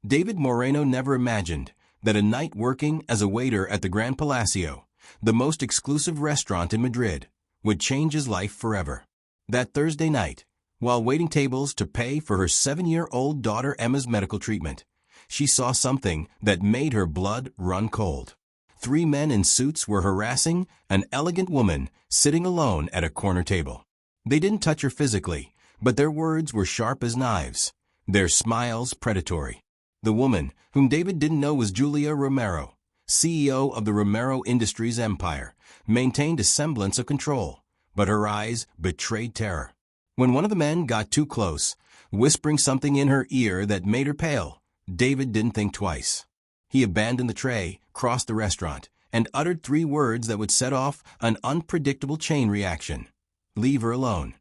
David Moreno never imagined that a night working as a waiter at the Gran Palacio, the most exclusive restaurant in Madrid, would change his life forever. That Thursday night, while waiting tables to pay for her 7-year-old daughter Emma's medical treatment, she saw something that made her blood run cold. 3 men in suits were harassing an elegant woman sitting alone at a corner table. They didn't touch her physically, but their words were sharp as knives, their smiles predatory. The woman, whom David didn't know was Julia Romero, CEO of the Romero Industries empire, maintained a semblance of control, but her eyes betrayed terror. When one of the men got too close, whispering something in her ear that made her pale, David didn't think twice. He abandoned the tray, crossed the restaurant, and uttered 3 words that would set off an unpredictable chain reaction. Leave her alone.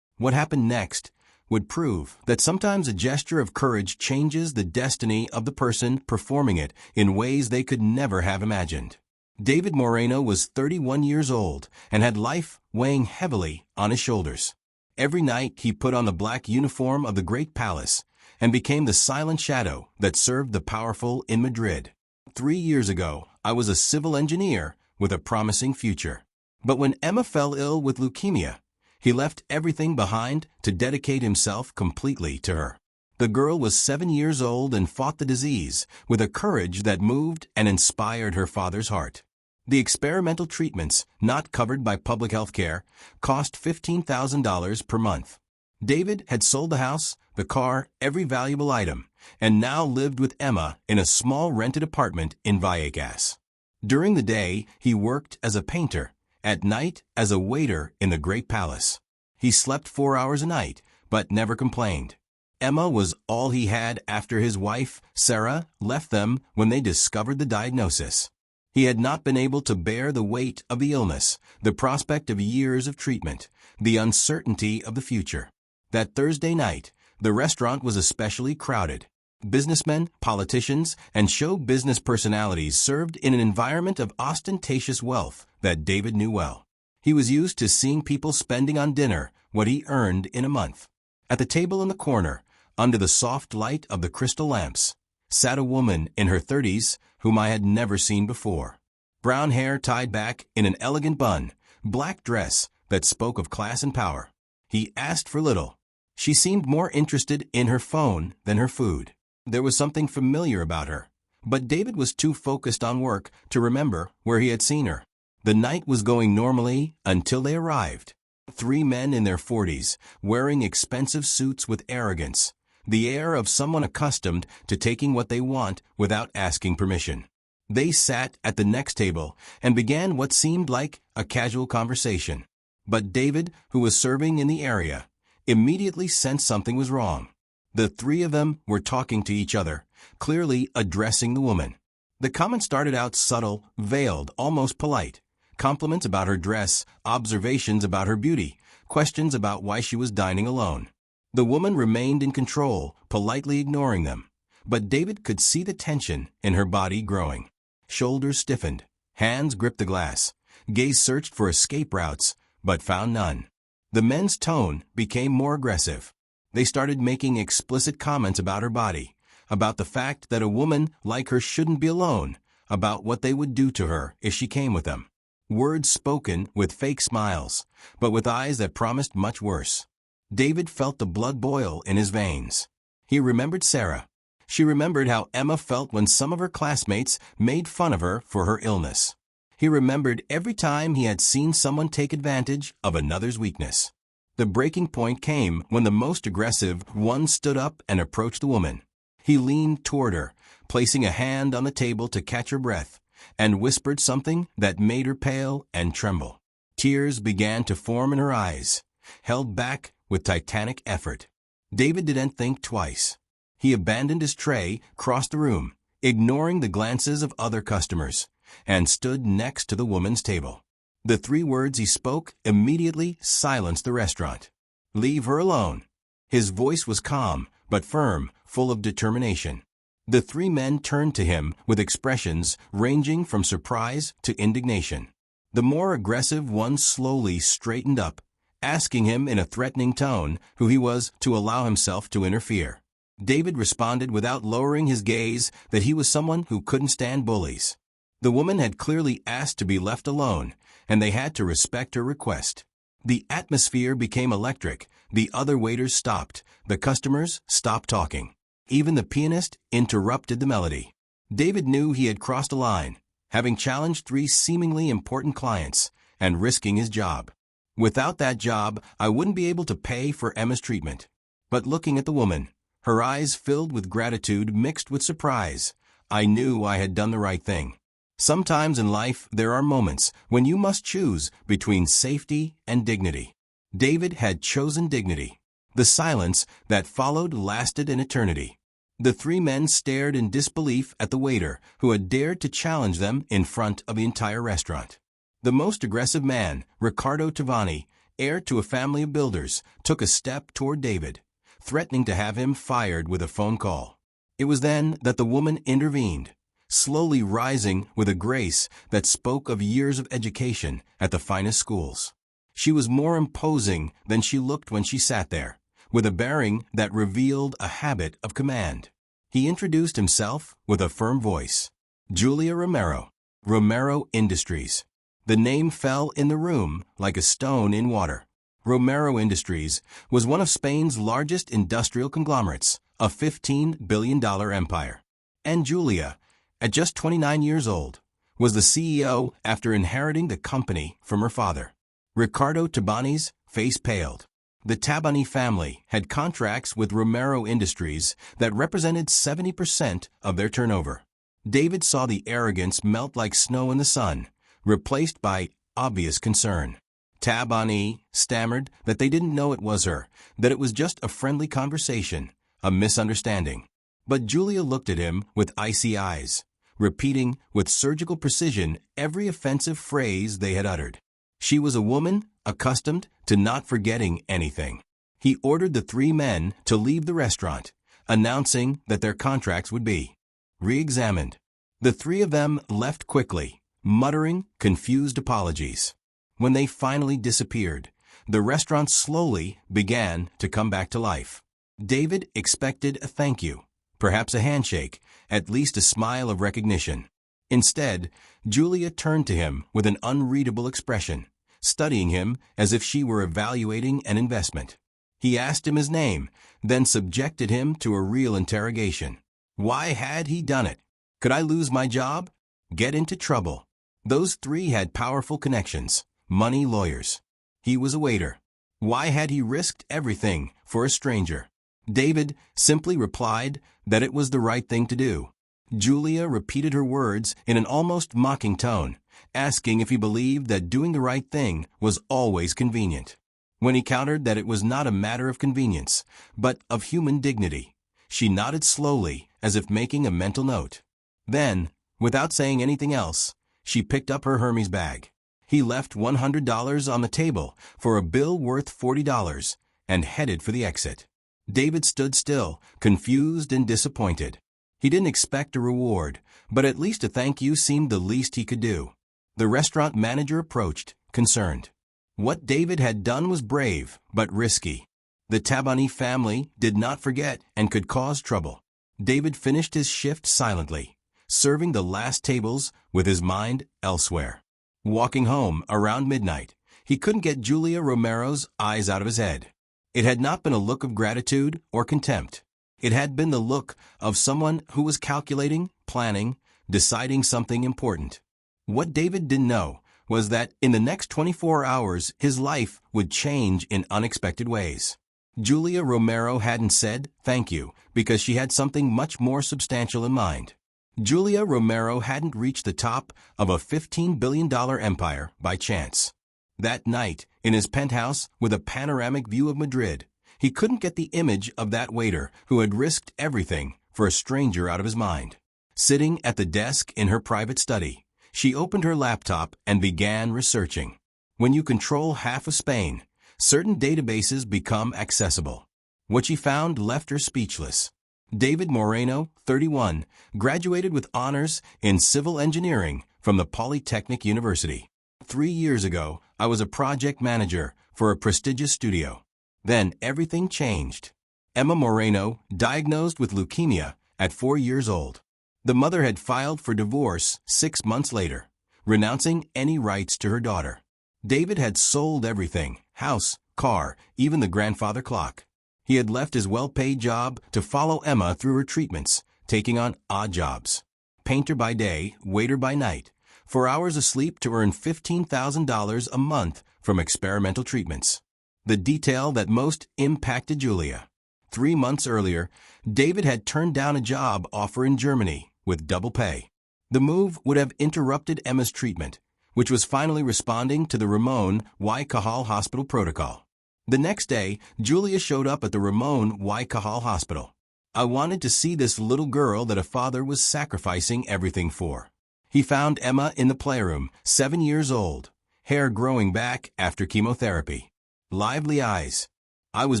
What happened next would prove that sometimes a gesture of courage changes the destiny of the person performing it in ways they could never have imagined. David Moreno was 31 years old and had life weighing heavily on his shoulders. Every night he put on the black uniform of the Great Palace and became the silent shadow that served the powerful in Madrid. 3 years ago, I was a civil engineer with a promising future. But when Emma fell ill with leukemia, he left everything behind to dedicate himself completely to her. The girl was 7 years old and fought the disease with a courage that moved and inspired her father's heart. The experimental treatments, not covered by public health care, cost $15,000 per month. David had sold the house, the car, every valuable item, and now lived with Emma in a small rented apartment in Vallecas. During the day, he worked as a painter, at night as a waiter in the Great Palace. He slept 4 hours a night, but never complained. Emma was all he had after his wife, Sarah, left them when they discovered the diagnosis. He had not been able to bear the weight of the illness, the prospect of years of treatment, the uncertainty of the future. That Thursday night, the restaurant was especially crowded. Businessmen, politicians, and show business personalities served in an environment of ostentatious wealth that David knew well. He was used to seeing people spending on dinner what he earned in a month. At the table in the corner, under the soft light of the crystal lamps, sat a woman in her 30s whom I had never seen before. Brown hair tied back in an elegant bun, black dress that spoke of class and power. He asked for little. She seemed more interested in her phone than her food. There was something familiar about her, but David was too focused on work to remember where he had seen her. The night was going normally until they arrived. 3 men in their 40s, wearing expensive suits with arrogance, the air of someone accustomed to taking what they want without asking permission. They sat at the next table and began what seemed like a casual conversation. But David, who was serving in the area, immediately sensed something was wrong. The 3 of them were talking to each other, clearly addressing the woman. The comment started out subtle, veiled, almost polite. Compliments about her dress, observations about her beauty, questions about why she was dining alone. The woman remained in control, politely ignoring them. But David could see the tension in her body growing. Shoulders stiffened, hands gripped the glass, gaze searched for escape routes, but found none. The men's tone became more aggressive. They started making explicit comments about her body, about the fact that a woman like her shouldn't be alone, about what they would do to her if she came with them. Words spoken with fake smiles, but with eyes that promised much worse. David felt the blood boil in his veins. He remembered Sarah. She remembered how Emma felt when some of her classmates made fun of her for her illness. He remembered every time he had seen someone take advantage of another's weakness. The breaking point came when the most aggressive one stood up and approached the woman. He leaned toward her, placing a hand on the table to catch her breath, and whispered something that made her pale and tremble. Tears began to form in her eyes, held back with titanic effort. David didn't think twice. He abandoned his tray, crossed the room, ignoring the glances of other customers, and stood next to the woman's table. The 3 words he spoke immediately silenced the restaurant. Leave her alone. His voice was calm, but firm, full of determination. The 3 men turned to him with expressions ranging from surprise to indignation. The more aggressive one slowly straightened up, asking him in a threatening tone who he was to allow himself to interfere. David responded without lowering his gaze that he was someone who couldn't stand bullies. The woman had clearly asked to be left alone, and they had to respect her request. The atmosphere became electric. The other waiters stopped. The customers stopped talking. Even the pianist interrupted the melody. David knew he had crossed a line, having challenged 3 seemingly important clients and risking his job. Without that job, I wouldn't be able to pay for Emma's treatment. But looking at the woman, her eyes filled with gratitude mixed with surprise, I knew I had done the right thing. Sometimes in life, there are moments when you must choose between safety and dignity. David had chosen dignity. The silence that followed lasted an eternity. The 3 men stared in disbelief at the waiter who had dared to challenge them in front of the entire restaurant. The most aggressive man, Riccardo Tavani, heir to a family of builders, took a step toward David, threatening to have him fired with a phone call. It was then that the woman intervened, slowly rising with a grace that spoke of years of education at the finest schools. She was more imposing than she looked when she sat there, with a bearing that revealed a habit of command. He introduced himself with a firm voice. Julia Romero, Romero Industries. The name fell in the room like a stone in water. Romero Industries was one of Spain's largest industrial conglomerates, a $15 billion empire. And Julia, at just 29 years old, was the CEO after inheriting the company from her father. Riccardo Tabani's face paled. The Tabani family had contracts with Romero Industries that represented 70% of their turnover. David saw the arrogance melt like snow in the sun, replaced by obvious concern. Tabani stammered that they didn't know it was her, that it was just a friendly conversation, a misunderstanding. But Julia looked at him with icy eyes, repeating with surgical precision every offensive phrase they had uttered. She was a woman accustomed to not forgetting anything. He ordered the 3 men to leave the restaurant, announcing that their contracts would be re-examined. The 3 of them left quickly, muttering confused apologies. When they finally disappeared, the restaurant slowly began to come back to life. David expected a thank you, perhaps a handshake, at least a smile of recognition. Instead, Julia turned to him with an unreadable expression, studying him as if she were evaluating an investment. He asked him his name, then subjected him to a real interrogation. Why had he done it? Could I lose my job? Get into trouble? Those 3 had powerful connections, money, lawyers. He was a waiter. Why had he risked everything for a stranger? David simply replied that it was the right thing to do. Julia repeated her words in an almost mocking tone, asking if he believed that doing the right thing was always convenient. When he countered that it was not a matter of convenience, but of human dignity, she nodded slowly as if making a mental note. Then, without saying anything else, she picked up her Hermes bag. He left $100 on the table for a bill worth $40 and headed for the exit. David stood still, confused and disappointed. He didn't expect a reward, but at least a thank you seemed the least he could do. The restaurant manager approached, concerned. What David had done was brave, but risky. The Tabani family did not forget and could cause trouble. David finished his shift silently, serving the last tables with his mind elsewhere. Walking home around midnight, he couldn't get Julia Romero's eyes out of his head. It had not been a look of gratitude or contempt. It had been the look of someone who was calculating, planning, deciding something important. What David didn't know was that in the next 24 hours his life would change in unexpected ways. Julia Romero hadn't said thank you because she had something much more substantial in mind. Julia Romero hadn't reached the top of a $15 billion empire by chance. That night, in his penthouse with a panoramic view of Madrid, he couldn't get the image of that waiter who had risked everything for a stranger out of his mind. Sitting at the desk in her private study, she opened her laptop and began researching. When you control half of Spain, certain databases become accessible. What she found left her speechless. David Moreno, 31, graduated with honors in civil engineering from the Polytechnic University. 3 years ago, I was a project manager for a prestigious studio. Then everything changed. Emma Moreno, diagnosed with leukemia at 4 years old. The mother had filed for divorce 6 months later, renouncing any rights to her daughter. David had sold everything, house, car, even the grandfather clock. He had left his well-paid job to follow Emma through her treatments, taking on odd jobs. Painter by day, waiter by night, 4 hours of sleep to earn $15,000 a month from experimental treatments. The detail that most impacted Julia. 3 months earlier, David had turned down a job offer in Germany with double pay. The move would have interrupted Emma's treatment, which was finally responding to the Ramon Y. Cajal Hospital protocol. The next day, Julia showed up at the Ramon Y. Cajal Hospital. I wanted to see this little girl that a father was sacrificing everything for. He found Emma in the playroom, 7 years old, hair growing back after chemotherapy. Lively eyes. I was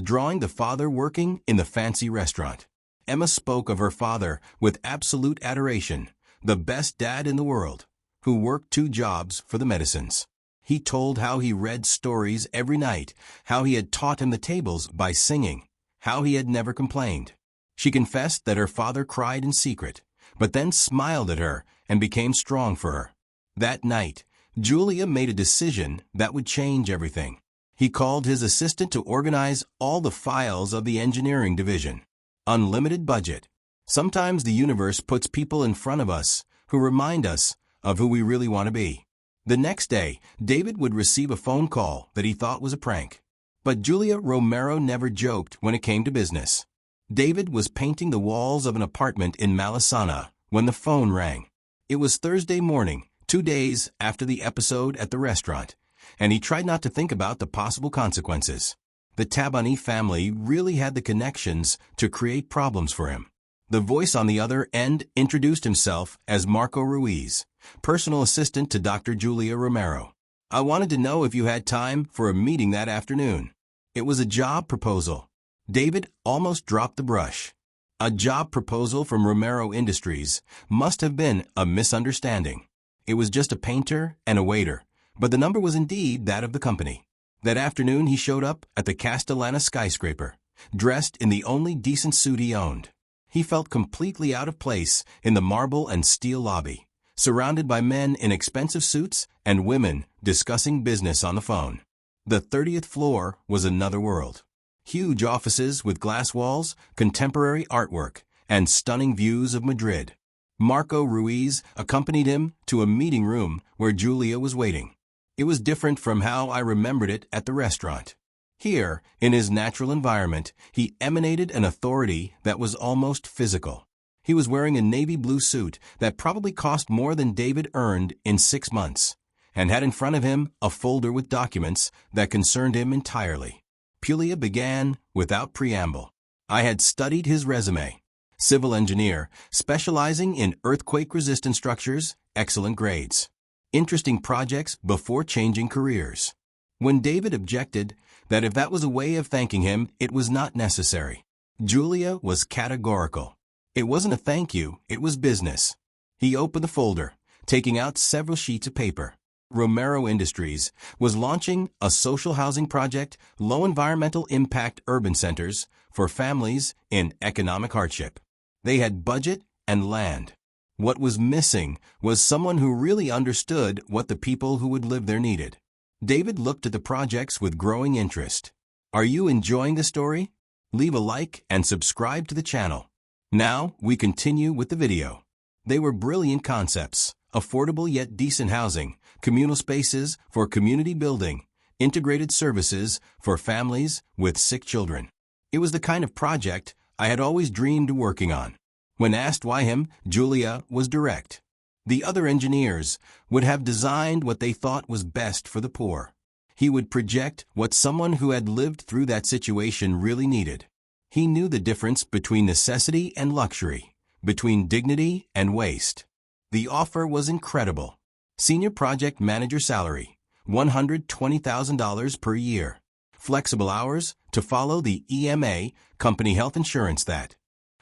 drawing the father working in the fancy restaurant. Emma spoke of her father with absolute adoration, the best dad in the world, who worked 2 jobs for the medicines. He told how he read stories every night, how he had taught him the tables by singing, how he had never complained. She confessed that her father cried in secret, but then smiled at her and became strong for her. That night, Julia made a decision that would change everything. He called his assistant to organize all the files of the engineering division. Unlimited budget. Sometimes the universe puts people in front of us who remind us of who we really want to be. The next day, David would receive a phone call that he thought was a prank. But Julia Romero never joked when it came to business. David was painting the walls of an apartment in Malisana when the phone rang. It was Thursday morning, 2 days after the episode at the restaurant, and he tried not to think about the possible consequences. The Tabani family really had the connections to create problems for him. The voice on the other end introduced himself as Marco Ruiz, personal assistant to Dr. Julia Romero. I wanted to know if you had time for a meeting that afternoon. It was a job proposal. David almost dropped the brush. A job proposal from Romero Industries must have been a misunderstanding. It was just a painter and a waiter, but the number was indeed that of the company. That afternoon he showed up at the Castellana skyscraper, dressed in the only decent suit he owned. He felt completely out of place in the marble and steel lobby, surrounded by men in expensive suits and women discussing business on the phone. The 30th floor was another world. Huge offices with glass walls, contemporary artwork, and stunning views of Madrid. Marco Ruiz accompanied him to a meeting room where Julia was waiting. It was different from how I remembered it at the restaurant. Here, in his natural environment, he emanated an authority that was almost physical. He was wearing a navy blue suit that probably cost more than David earned in 6 months, and had in front of him a folder with documents that concerned him entirely. Julia began without preamble. I had studied his resume. Civil engineer, specializing in earthquake-resistant structures, excellent grades. Interesting projects before changing careers. When David objected that if that was a way of thanking him, it was not necessary, Julia was categorical. It wasn't a thank you, it was business. He opened the folder, taking out several sheets of paper. Romero Industries was launching a social housing project, low environmental impact urban centers for families in economic hardship. They had budget and land. What was missing was someone who really understood what the people who would live there needed. David looked at the projects with growing interest. Are you enjoying the story? Leave a like and subscribe to the channel. Now we continue with the video. They were brilliant concepts. Affordable yet decent housing, communal spaces for community building, integrated services for families with sick children. It was the kind of project I had always dreamed of working on. When asked why him, Julia was direct. The other engineers would have designed what they thought was best for the poor. He would project what someone who had lived through that situation really needed. He knew the difference between necessity and luxury, between dignity and waste. The offer was incredible. Senior project manager salary, $120,000 per year. Flexible hours to follow the EMA, company health insurance that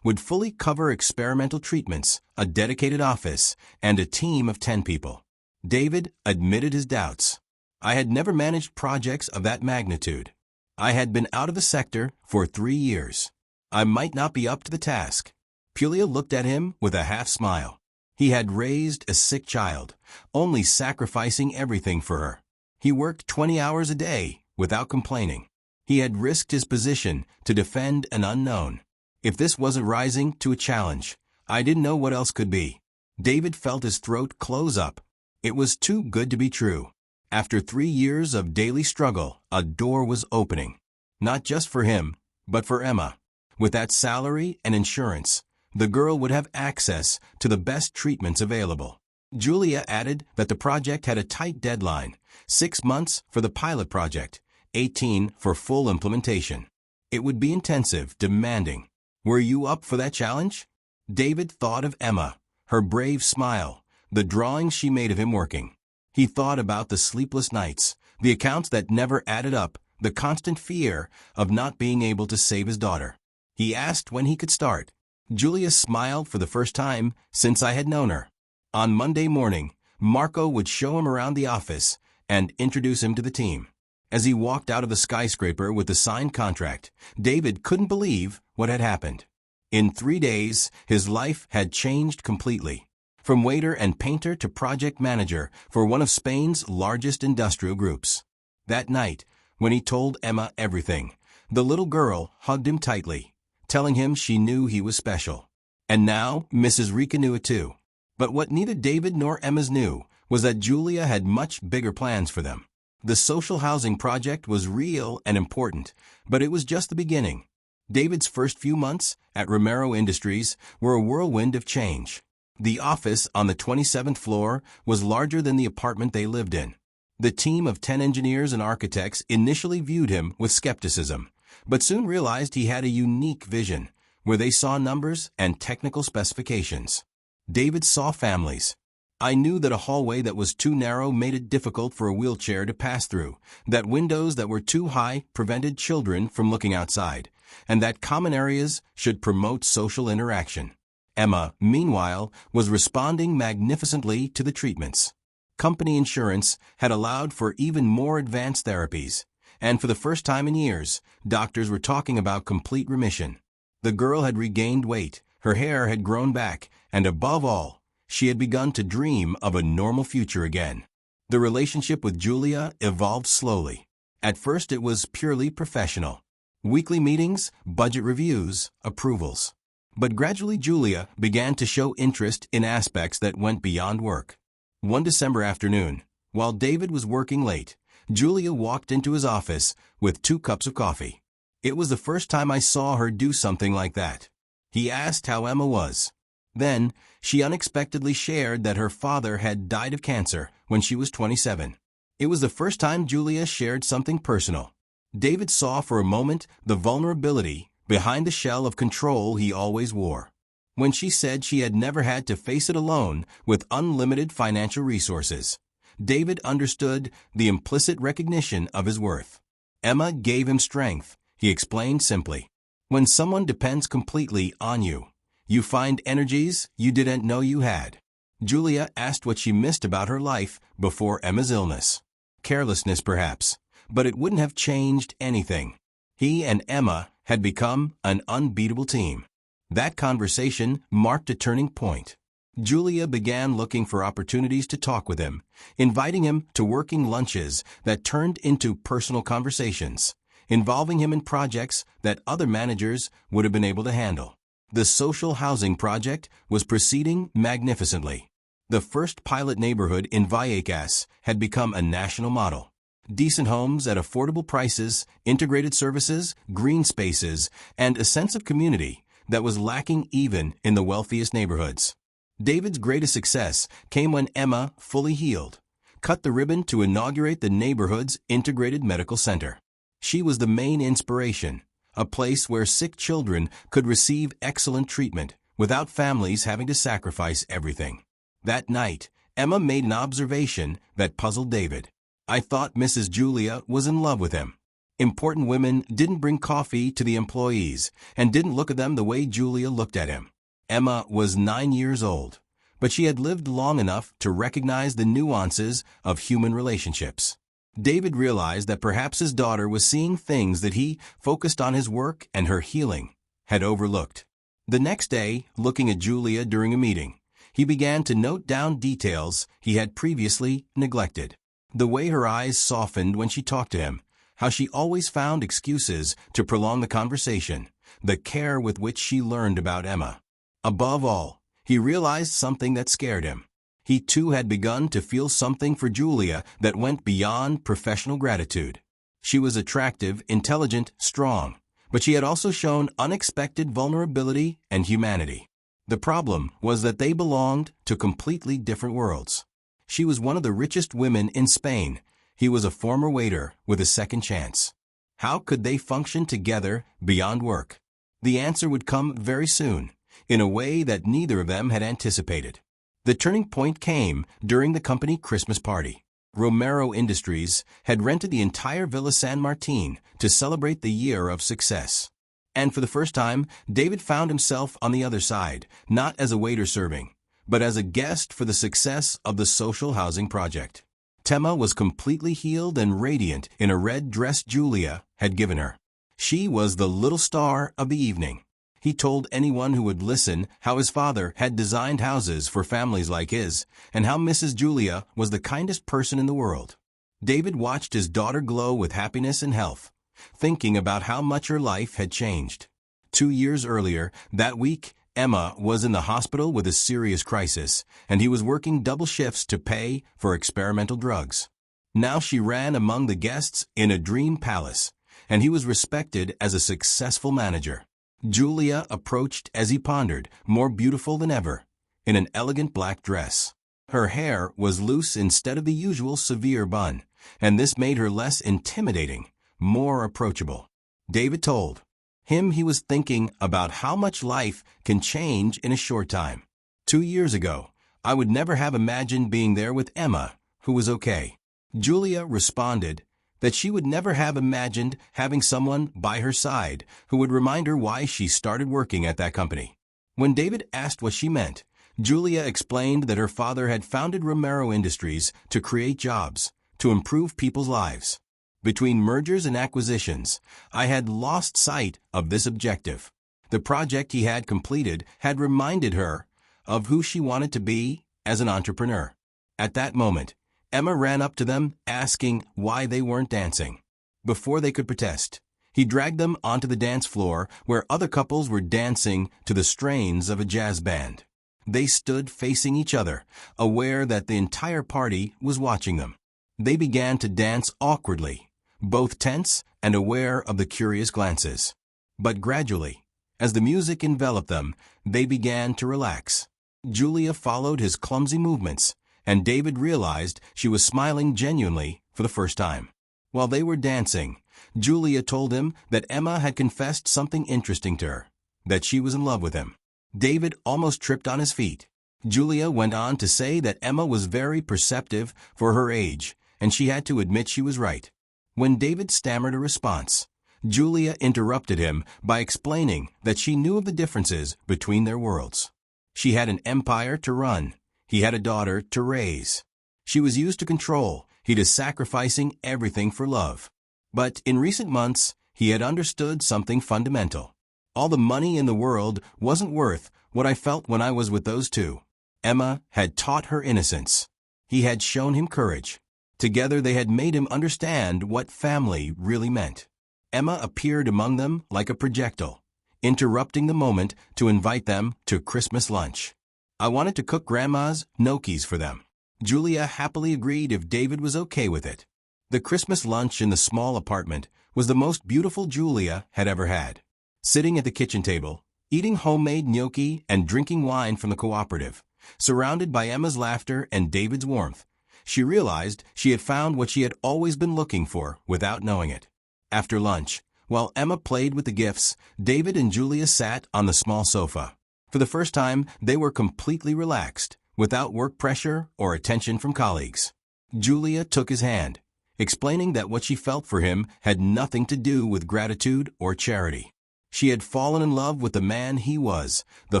would fully cover experimental treatments, a dedicated office, and a team of 10 people. David admitted his doubts. I had never managed projects of that magnitude. I had been out of the sector for 3 years. I might not be up to the task. Julia looked at him with a half smile. He had raised a sick child, only sacrificing everything for her. He worked 20 hours a day without complaining. He had risked his position to defend an unknown. If this wasn't rising to a challenge, I didn't know what else could be. David felt his throat close up. It was too good to be true. After 3 years of daily struggle, a door was opening. Not just for him, but for Emma. With that salary and insurance, the girl would have access to the best treatments available. Julia added that the project had a tight deadline, 6 months for the pilot project, 18 for full implementation. It would be intensive, demanding. Were you up for that challenge? David thought of Emma, her brave smile, the drawings she made of him working. He thought about the sleepless nights, the accounts that never added up, the constant fear of not being able to save his daughter. He asked when he could start. Julia smiled for the first time since I had known her. On Monday morning, Marco would show him around the office and introduce him to the team. As he walked out of the skyscraper with the signed contract, David couldn't believe what had happened. In 3 days, his life had changed completely. From waiter and painter to project manager for one of Spain's largest industrial groups. That night, when he told Emma everything, the little girl hugged him tightly, telling him she knew he was special. And now, Mrs. Rika knew it too. But what neither David nor Emma's knew was that Julia had much bigger plans for them. The social housing project was real and important, but it was just the beginning. David's first few months at Romero Industries were a whirlwind of change. The office on the 27th floor was larger than the apartment they lived in. The team of 10 engineers and architects initially viewed him with skepticism, but soon realized he had a unique vision, where they saw numbers and technical specifications. David saw families. I knew that a hallway that was too narrow made it difficult for a wheelchair to pass through, that windows that were too high prevented children from looking outside, and that common areas should promote social interaction. Emma, meanwhile, was responding magnificently to the treatments. Company insurance had allowed for even more advanced therapies, and for the first time in years, doctors were talking about complete remission. The girl had regained weight, her hair had grown back, and above all, she had begun to dream of a normal future again. The relationship with Julia evolved slowly. At first it was purely professional. Weekly meetings, budget reviews, approvals. But gradually Julia began to show interest in aspects that went beyond work. One December afternoon, while David was working late, Julia walked into his office with 2 cups of coffee. It was the first time I saw her do something like that. He asked how Emma was. Then, she unexpectedly shared that her father had died of cancer when she was 27. It was the first time Julia shared something personal. David saw for a moment the vulnerability behind the shell of control he always wore. When she said she had never had to face it alone with unlimited financial resources, David understood the implicit recognition of his worth. Emma gave him strength, he explained simply. When someone depends completely on you, you find energies you didn't know you had. Julia asked what she missed about her life before Emma's illness. Carelessness, perhaps, but it wouldn't have changed anything. He and Emma had become an unbeatable team. That conversation marked a turning point. Julia began looking for opportunities to talk with him, inviting him to working lunches that turned into personal conversations, involving him in projects that other managers would have been able to handle. The social housing project was proceeding magnificently. The first pilot neighborhood in Vallecas had become a national model. Decent homes at affordable prices, integrated services, green spaces, and a sense of community that was lacking even in the wealthiest neighborhoods. David's greatest success came when Emma, fully healed, cut the ribbon to inaugurate the neighborhood's integrated medical center. She was the main inspiration, a place where sick children could receive excellent treatment without families having to sacrifice everything. That night, Emma made an observation that puzzled David. I thought Mrs. Julia was in love with him. Important women didn't bring coffee to the employees and didn't look at them the way Julia looked at him. Emma was 9 years old, but she had lived long enough to recognize the nuances of human relationships. David realized that perhaps his daughter was seeing things that he focused on his work and her healing. had overlooked. The next day, looking at Julia during a meeting, he began to note down details he had previously neglected. The way her eyes softened when she talked to him, how she always found excuses to prolong the conversation, the care with which she learned about Emma. Above all, he realized something that scared him. He too had begun to feel something for Julia that went beyond professional gratitude. She was attractive, intelligent, strong, but she had also shown unexpected vulnerability and humanity. The problem was that they belonged to completely different worlds. She was one of the richest women in Spain. He was a former waiter with a second chance. How could they function together beyond work? The answer would come very soon, in a way that neither of them had anticipated. The turning point came during the company Christmas party. Romero Industries had rented the entire Villa San Martin to celebrate the year of success. And for the first time, David found himself on the other side, not as a waiter serving, but as a guest for the success of the social housing project. Tema was completely healed and radiant in a red dress Julia had given her. She was the little star of the evening. He told anyone who would listen how his father had designed houses for families like his, and how Mrs. Julia was the kindest person in the world. David watched his daughter glow with happiness and health, thinking about how much her life had changed. 2 years earlier, that week, Emma was in the hospital with a serious crisis, and he was working double shifts to pay for experimental drugs. Now she ran among the guests in a dream palace, and he was respected as a successful manager. Julia approached as he pondered, more beautiful than ever, in an elegant black dress. Her hair was loose instead of the usual severe bun, and this made her less intimidating, more approachable. David told him he was thinking about how much life can change in a short time. 2 years ago, I would never have imagined being there with Emma, who was okay. Julia responded that she would never have imagined having someone by her side who would remind her why she started working at that company. When David asked what she meant, Julia explained that her father had founded Romero Industries to create jobs, to improve people's lives. Between mergers and acquisitions, I had lost sight of this objective. The project he had completed had reminded her of who she wanted to be as an entrepreneur. At that moment, Emma ran up to them, asking why they weren't dancing. Before they could protest, he dragged them onto the dance floor where other couples were dancing to the strains of a jazz band. They stood facing each other, aware that the entire party was watching them. They began to dance awkwardly, both tense and aware of the curious glances. But gradually, as the music enveloped them, they began to relax. Julia followed his clumsy movements, and David realized she was smiling genuinely for the first time. While they were dancing, Julia told him that Emma had confessed something interesting to her, that she was in love with him. David almost tripped on his feet. Julia went on to say that Emma was very perceptive for her age, and she had to admit she was right. When David stammered a response, Julia interrupted him by explaining that she knew of the differences between their worlds. She had an empire to run. He had a daughter to raise. She was used to control. He to sacrificing everything for love. But in recent months, he had understood something fundamental. All the money in the world wasn't worth what I felt when I was with those two. Emma had taught her innocence. He had shown him courage. Together they had made him understand what family really meant. Emma appeared among them like a projectile, interrupting the moment to invite them to Christmas lunch. I wanted to cook Grandma's gnocchis for them. Julia happily agreed if David was okay with it. The Christmas lunch in the small apartment was the most beautiful Julia had ever had. Sitting at the kitchen table, eating homemade gnocchi and drinking wine from the cooperative, surrounded by Emma's laughter and David's warmth, she realized she had found what she had always been looking for without knowing it. After lunch, while Emma played with the gifts, David and Julia sat on the small sofa. For the first time, they were completely relaxed, without work pressure or attention from colleagues. Julia took his hand, explaining that what she felt for him had nothing to do with gratitude or charity. She had fallen in love with the man he was, the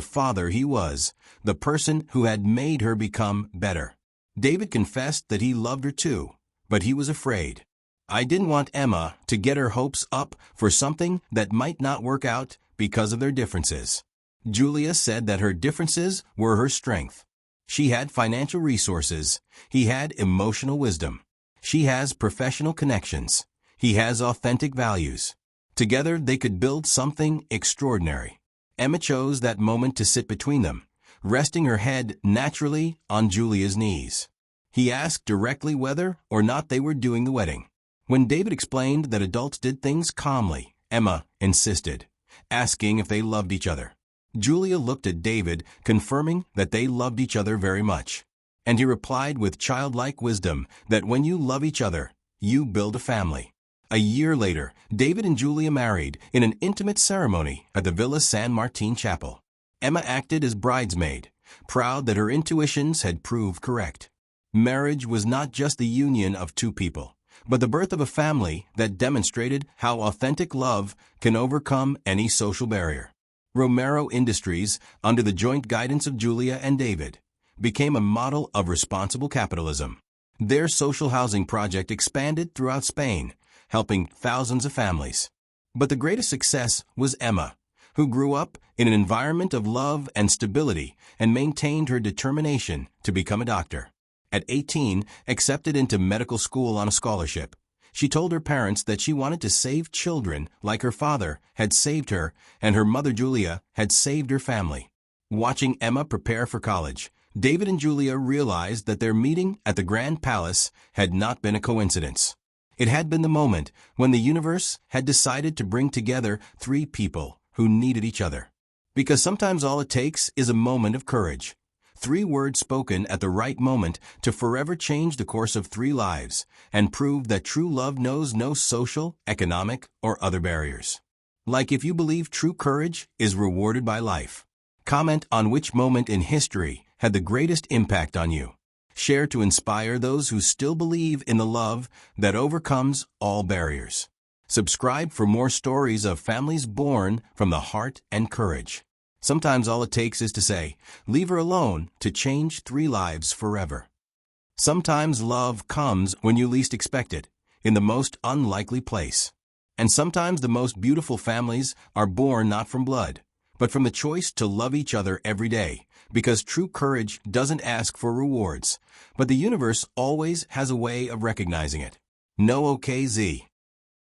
father he was, the person who had made her become better. David confessed that he loved her too, but he was afraid. I didn't want Emma to get her hopes up for something that might not work out because of their differences. Julia said that her differences were her strength. She had financial resources. He had emotional wisdom. She has professional connections. He has authentic values. Together they could build something extraordinary. Emma chose that moment to sit between them, resting her head naturally on Julia's knees. He asked directly whether or not they were doing the wedding. When David explained that adults did things calmly, Emma insisted, asking if they loved each other. Julia looked at David, confirming that they loved each other very much. And he replied with childlike wisdom that when you love each other, you build a family. A year later, David and Julia married in an intimate ceremony at the Villa San Martin Chapel. Emma acted as bridesmaid, proud that her intuitions had proved correct. Marriage was not just the union of two people, but the birth of a family that demonstrated how authentic love can overcome any social barrier. Romero Industries, under the joint guidance of Julia and David, became a model of responsible capitalism. Their social housing project expanded throughout Spain, helping thousands of families. But the greatest success was Emma, who grew up in an environment of love and stability and maintained her determination to become a doctor. At 18, accepted into medical school on a scholarship, she told her parents that she wanted to save children like her father had saved her and her mother Julia had saved her family. Watching Emma prepare for college, David and Julia realized that their meeting at the Grand Palace had not been a coincidence. It had been the moment when the universe had decided to bring together three people who needed each other. Because sometimes all it takes is a moment of courage. 3 words spoken at the right moment to forever change the course of 3 lives and prove that true love knows no social, economic, or other barriers. Like if you believe true courage is rewarded by life. Comment on which moment in history had the greatest impact on you. Share to inspire those who still believe in the love that overcomes all barriers. Subscribe for more stories of families born from the heart and courage. Sometimes all it takes is to say, leave her alone to change 3 lives forever. Sometimes love comes when you least expect it, in the most unlikely place. And sometimes the most beautiful families are born not from blood, but from the choice to love each other every day, because true courage doesn't ask for rewards, but the universe always has a way of recognizing it. No OKZ.